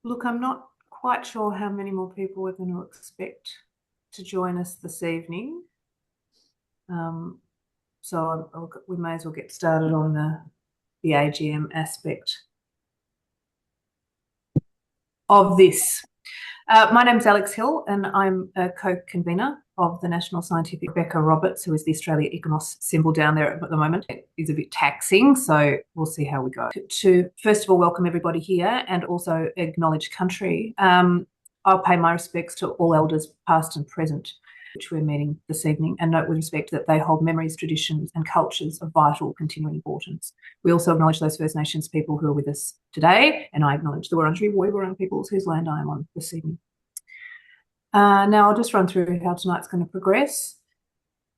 Look, I'm not quite sure how many more people we're going to expect to join us this evening. So we may as well get started on the AGM aspect of this. My name's Alex Hill, and I'm a co-convener of the National Scientific. Rebecca Roberts, who is the Australia ICOMOS symbol down there at the moment, it is a bit taxing, so we'll see how we go. To first of all welcome everybody here and also acknowledge country. I'll pay my respects to all elders past and present, which we're meeting this evening, and note with respect that they hold memories, traditions and cultures of vital continuing importance. We also acknowledge those First Nations people who are with us today, and I acknowledge the Wurundjeri peoples whose land I am on this evening. Now I'll just run through how tonight's going to progress.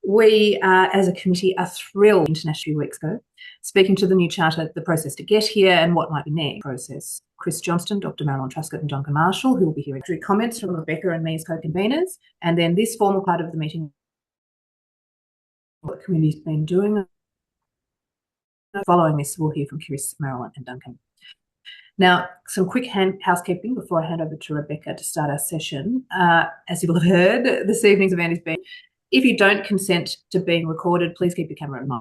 We, as a committee, are thrilled international few weeks ago, speaking to the new charter, the process to get here and what might be next. Process. Chris Johnston, Dr. Marilyn, Truscott and Duncan Marshall, who will be hearing comments from Rebecca and me as co-conveners, and then this formal part of the meeting, what the committee's been doing. Following this, we'll hear from Chris, Marilyn and Duncan. Now, some quick housekeeping before I hand over to Rebecca to start our session. As you will have heard, this evening's event is being, if you don't consent to being recorded, please keep your camera and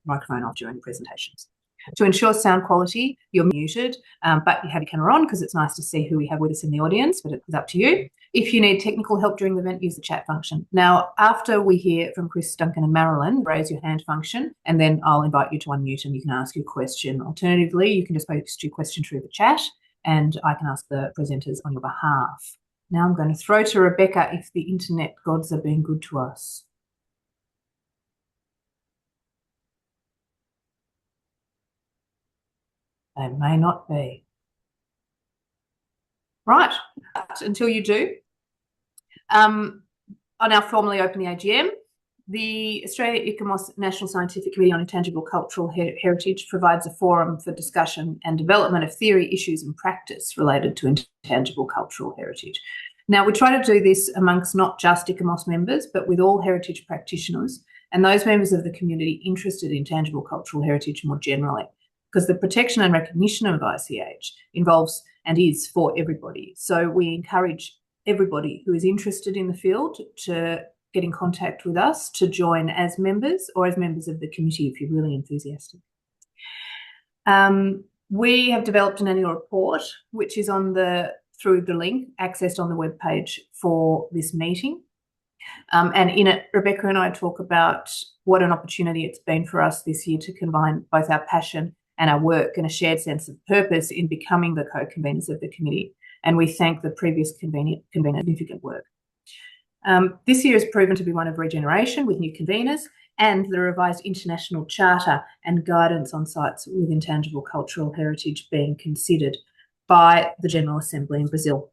microphone off during the presentations. To ensure sound quality, you're muted, but you have your camera on because it's nice to see who we have with us in the audience, but it's up to you. If you need technical help during the event, use the chat function. Now, after we hear from Chris, Duncan and Marilyn, raise your hand function, and then I'll invite you to unmute and you can ask your question. Alternatively, you can just post your question through the chat and I can ask the presenters on your behalf. Now I'm going to throw to Rebecca if the internet gods are being good to us. They may not be. Right, until you do, I'll now formally open the AGM. The Australia ICOMOS National Scientific Committee on Intangible Cultural Heritage provides a forum for discussion and development of theory, issues and practice related to intangible cultural heritage. Now, we try to do this amongst not just ICOMOS members, but with all heritage practitioners and those members of the community interested in intangible cultural heritage more generally, because the protection and recognition of ICH involves and is for everybody. So we encourage everybody who is interested in the field to get in contact with us to join as members or as members of the committee if you're really enthusiastic. We have developed an annual report, which is on through the link accessed on the webpage for this meeting. And in it, Rebecca and I talk about what an opportunity it's been for us this year to combine both our passion and our work and a shared sense of purpose in becoming the co-conveners of the committee. And we thank the previous convener significant work. This year has proven to be one of regeneration with new conveners and the revised international charter and guidance on sites with intangible cultural heritage being considered by the General Assembly in Brazil.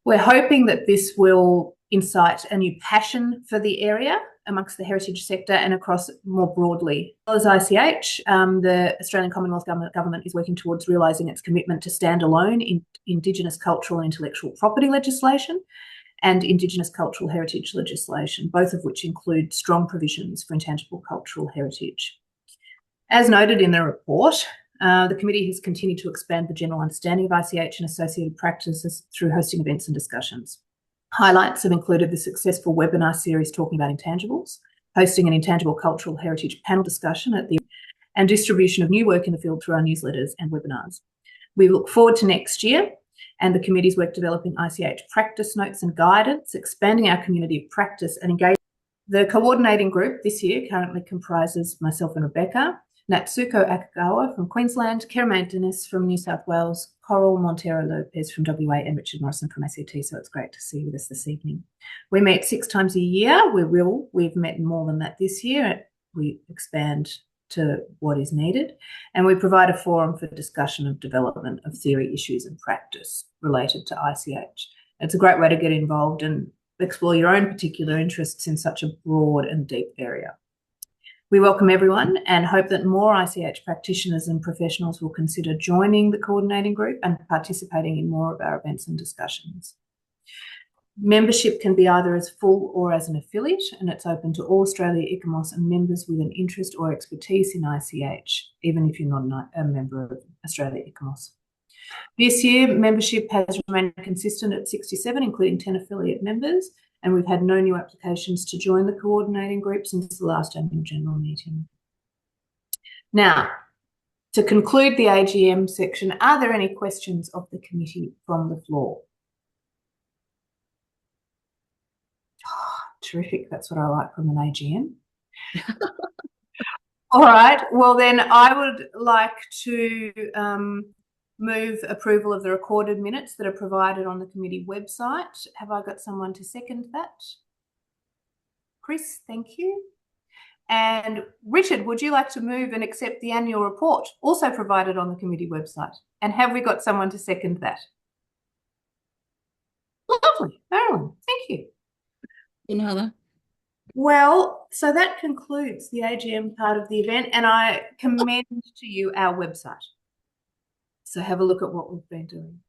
We're hoping that this will incite a new passion for the area amongst the heritage sector and across more broadly. As well as ICH, the Australian Commonwealth Government is working towards realising its commitment to stand alone in Indigenous cultural and intellectual property legislation and Indigenous cultural heritage legislation, both of which include strong provisions for intangible cultural heritage. As noted in the report, the committee has continued to expand the general understanding of ICH and associated practices through hosting events and discussions. Highlights have included the successful webinar series talking about intangibles, hosting an intangible cultural heritage panel discussion and distribution of new work in the field through our newsletters and webinars. We look forward to next year and the committee's work developing ICH practice notes and guidance, expanding our community of practice and engagement. The coordinating group this year currently comprises myself and Rebecca, Natsuko Akagawa from Queensland, Kermaine Dennis from New South Wales, Coral Montero Lopez from WA and Richard Morrison from ACT, so it's great to see you with us this evening. We meet 6 times a year. We've met more than that this year. We expand to what is needed, and we provide a forum for discussion of development of theory, issues and practice related to ICH. It's a great way to get involved and explore your own particular interests in such a broad and deep area. We welcome everyone and hope that more ICH practitioners and professionals will consider joining the coordinating group and participating in more of our events and discussions. Membership can be either as full or as an affiliate, and it's open to all Australia ICOMOS and members with an interest or expertise in ICH, even if you're not a member of Australia ICOMOS. This year, membership has remained consistent at 67, including 10 affiliate members, and we've had no new applications to join the coordinating group since the last annual general meeting. Now, to conclude the AGM section, are there any questions of the committee from the floor? Oh, terrific. That's what I like from an AGM. All right. Well, then I would like to move approval of the recorded minutes that are provided on the committee website. Have I got someone to second that? Chris, thank you. And Richard, would you like to move and accept the annual report also provided on the committee website? And have we got someone to second that? Lovely. Marilyn, thank you. Heather. Well, so that concludes the AGM part of the event, and I commend to you our website. So have a look at what we've been doing.